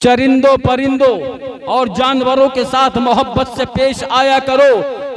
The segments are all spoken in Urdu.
چرندوں پرندوں اور جانوروں کے ساتھ محبت سے پیش آیا کرو،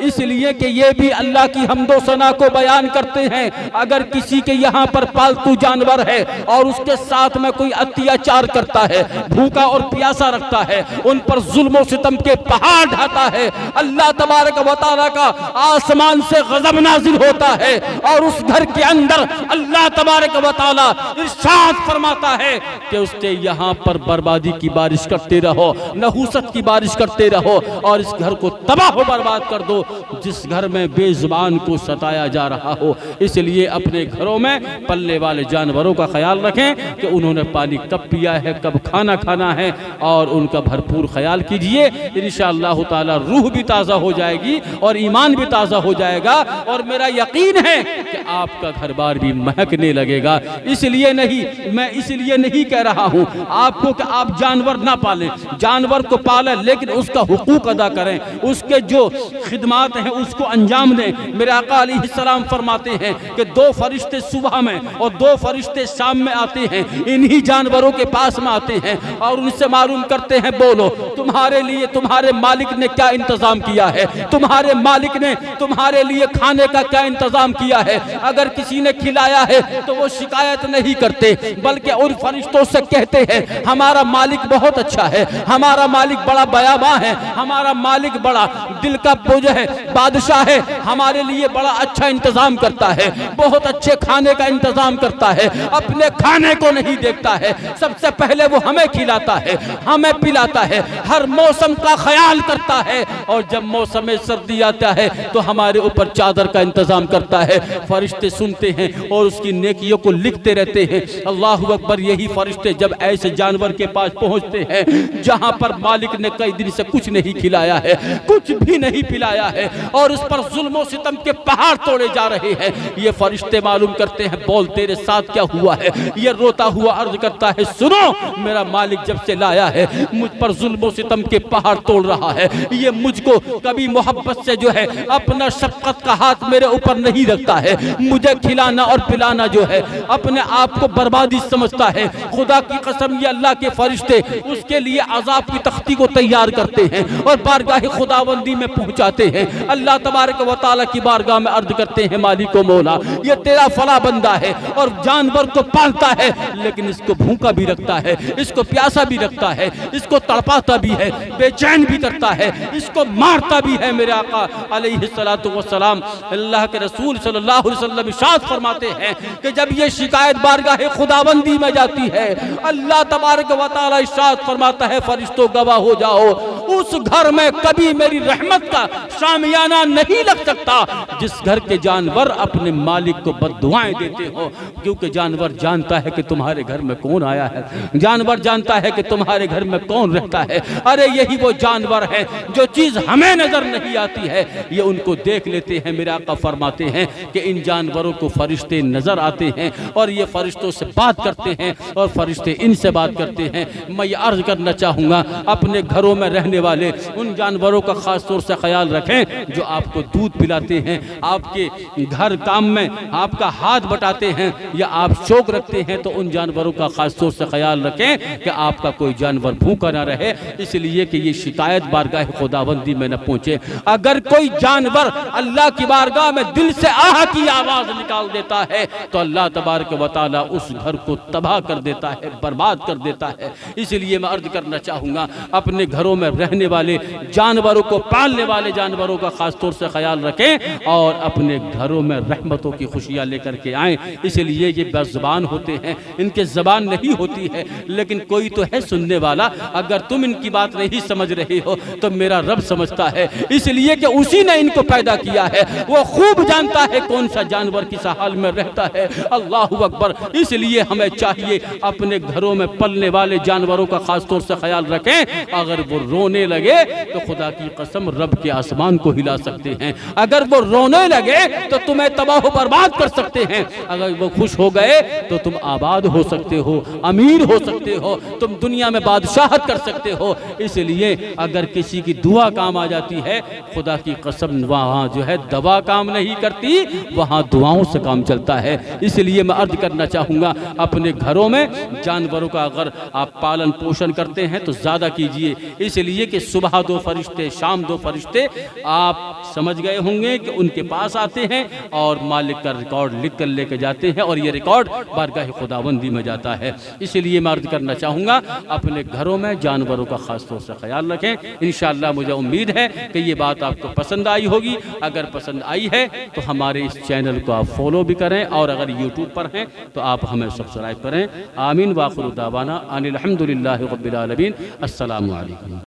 اس لیے کہ یہ بھی اللہ کی حمد و ثنا کو بیان کرتے ہیں۔ اگر کسی کے یہاں پر پالتو جانور ہے اور اس کے ساتھ میں کوئی اتیاچار کرتا ہے، بھوکا اور پیاسا رکھتا ہے، ان پر ظلم و ستم کے پہاڑ ڈھاتا ہے، اللہ تبارک و تعالیٰ کا آسمان سے غضب نازل ہوتا ہے اور اس گھر کے اندر اللہ تبارک و تعالیٰ ارشاد فرماتا ہے کہ اس کے یہاں پر بربادی کی بارش کرتے رہو، نحوست کی بارش کرتے رہو اور اس گھر کو تباہ و برباد کر دو جس گھر میں بے زبان کو ستایا جا رہا ہو۔ اس لیے اپنے گھروں میں پلنے والے جانوروں کا خیال رکھیں کہ انہوں نے پانی کب پیا ہے، کب کھانا کھانا ہے، اور ان کا بھرپور خیال کیجئے۔ انشاءاللہ تعالی روح بھی تازہ ہو جائے گی اور ایمان بھی تازہ ہو جائے گا، اور میرا یقین ہے کہ آپ کا گھر بار بھی مہکنے لگے گا۔ میں اس لیے نہیں کہہ رہا ہوں آپ کو کہ آپ جانور نہ پالیں، جانور کو پالیں لیکن اس کا حقوق ادا کریں، اس کے جو خدمات ہیں اس کو انجام دیں۔ میرے آقا علیہ السلام فرماتے ہیں کہ 2 فرشتے صبح میں اور 2 فرشتے شام میں آتے ہیں، انہی جانوروں کے پاس میں آتے ہیں اور ان سے معلوم کرتے ہیں، بولو تمہارے لیے تمہارے مالک نے کیا انتظام کیا ہے، تمہارے مالک نے تمہارے لیے کھانے کا کیا انتظام کیا ہے۔ اگر کسی نے کھلایا ہے تو وہ شکایت نہیں کرتے بلکہ ان فرشتوں سے کہتے ہیں ہمارا مالک بہت اچھا ہے، ہمارا مالک بڑا بیاباں ہے، ہمارا مالک بڑا دل کا بوجھ ہے، بادشاہ ہے، ہمارے لیے بڑا اچھا انتظام کرتا ہے، بہت اچھے کھانے کا انتظام کرتا ہے، اپنے کھانے کو نہیں دیکھتا ہے، سب سے پہلے وہ ہمیں کھلاتا ہے، ہمیں پلاتا ہے، ہر موسم کا خیال کرتا ہے، اور جب موسم سردی آتا ہے تو ہمارے اوپر چادر کا انتظام کرتا ہے۔ فرشتے سنتے ہیں اور اس کی نیکیوں کو لکھتے رہتے ہیں۔ اللہ اکبر۔ یہی فرشتے جب ایسے جانور کے پاس پہنچتے ہیں جہاں پر مالک نے کئی دن سے کچھ نہیں کھلایا ہے، کچھ بھی نہیں پلایا ہے، اور اس پر ظلم و ستم کے پہاڑ توڑے جا رہے ہیں، یہ فرشتے معلوم کرتے ہیں، بول تیرے ساتھ کیا ہوا ہے۔ یہ روتا ہوا عرض کرتا ہے، سنو میرا مالک جب سے لایا ہے مجھ پر ظلم و ستم کے پہاڑ توڑ رہا ہے، یہ مجھ کو کبھی محبت سے جو ہے اپنا شفقت کا ہاتھ میرے اوپر نہیں رکھتا ہے، مجھے کھلانا اور پلانا جو ہے اپنے آپ کو بربادی سمجھتا ہے۔ خدا کی قسم یہ اللہ کے فرشتے اس کے لیے عذاب کی تختی کو تیار کرتے ہیں اور بارگاہ خداوندی میں پہنچاتے ہیں۔ اللہ تبارک و تعالیٰ کی بارگاہ میں عرض کرتے ہیں، مالک و مولا یہ تیرا فلاں بندہ ہے اور جانور کو پالتا ہے لیکن اس کو بھوکا بھی رکھتا ہے، اس کو پیاسا بھی رکھتا ہے، اس کو تڑپاتا بھی ہے، بے چین بھی کرتا ہے، اس کو مارتا بھی ہے۔ میرے آقا علیہ السلام اللہ کے رسول صلی اللہ علیہ وسلم ارشاد فرماتے ہیں کہ جب یہ شکایت بارگاہ خداوندی میں جاتی ہے اللہ تبارک و تعالیٰ ارشاد فرماتا ہے، فرشتوں گواہ ہو جاؤ اس گھر میں کبھی میری رحمت کا شامیانہ نہیں لگ سکتا جس گھر کے جانور اپنے مالک کو بد دعائیں دیتے ہو، کیونکہ جانور جانتا ہے کہ تمہارے گھر میں کون آیا ہے، جانور جانتا ہے کہ تمہارے گھر میں کون رہتا ہے۔ ارے یہی وہ جانور ہے جو چیز ہمیں نظر نہیں آتی ہے یہ ان کو دیکھ لیتے ہیں۔ میرے آقا فرماتے ہیں کہ ان جانوروں کو فرشتے نظر آتے ہیں اور یہ فرشتوں سے بات کرتے ہیں اور فرشتے ان سے بات کرتے ہیں۔ میں یہ عرض کرنا چاہوں گا اپنے گھروں میں رہنے والے ان جانوروں کا خاص طور سے خیال رکھیں جو آپ کو دودھ پلاتے ہیں، آپ کے گھر کام میں آپ کا ہاتھ بٹاتے ہیں یا آپ شوق رکھتے ہیں، تو ان جانوروں کا خاص طور سے خیال رکھیں کہ آپ کا کوئی جانور بھوکا نہ رہے، اس لیے کہ یہ شکایت بارگاہ خداوندی میں نہ پہنچے۔ اگر کوئی جانور اللہ کی بارگاہ میں دل سے آہ کی آواز نکال دیتا ہے تو اللہ تبارک و تعالیٰ اس گھر کو تباہ کر دیتا ہے، برباد کر دیتا ہے۔ اس لیے میں عرض کرنا چاہوں گا اپنے گھروں میں رہنے والے جانوروں کو، پالنے والے جانوروں کا خاص طور سے خیال رکھیں اور اپنے گھروں میں رحمتوں کی خوشیاں لے کر کے آئیں۔ اس لیے یہ بے زبان ہوتے ہیں، ان کے زبان نہیں ہوتی ہے لیکن کوئی تو ہے سننے والا۔ اگر تم ان کی بات نہیں سمجھ رہے ہو تو میرا رب سمجھتا ہے، اس لیے کہ اسی نے ان کو پیدا کیا ہے، وہ خوب جانتا ہے کون سا جانور کس حال میں رہتا ہے۔ اللہ اکبر۔ اس لیے ہمیں چاہیے اپنے گھروں میں پلنے والے جانوروں کا خاص طور سے خیال رکھیں، اگر وہ رونے رونے لگے تو خدا کی قسم رب کے آسمان کو ہلا سکتے ہیں. اگر وہ رونے لگے تو تمہیں تباہ و برباد کر سکتے ہیں. اگر وہ خوش ہو گئے تو تم آباد ہو سکتے ہو, امیر ہو سکتے ہو, تم دنیا میں بادشاہت کر سکتے ہو. اس لیے اگر کسی کی دعا کام آ جاتی ہے, خدا کی قسم وہاں جو ہے دوا کام نہیں کرتی, وہاں دعاؤں سے کام چلتا ہے. اس لیے میں عرض کرنا چاہوں گا, اپنے گھروں میں جانوروں کا اگر آپ پالن پوشن کرتے ہیں تو زیادہ کیجئے. اس لیے کہ صبح 2 فرشتے, شام 2 فرشتے, آپ سمجھ گئے ہوں گے کہ ان کے پاس آتے ہیں اور مالک کا ریکارڈ لکھ کر لے کے جاتے ہیں, اور یہ ریکارڈ بارگاہ خداوندی میں جاتا ہے. اس لیے میں عرض کرنا چاہوں گا, اپنے گھروں میں جانوروں کا خاص طور سے خیال رکھیں. انشاءاللہ مجھے امید ہے کہ یہ بات آپ کو پسند آئی ہوگی. اگر پسند آئی ہے تو ہمارے اس چینل کو آپ فالو بھی کریں, اور اگر یوٹیوب پر ہیں تو آپ ہمیں سبسکرائب کریں. آمین. وآخر دعوانا ان الحمدللہ رب العالمین. السلام علیکم.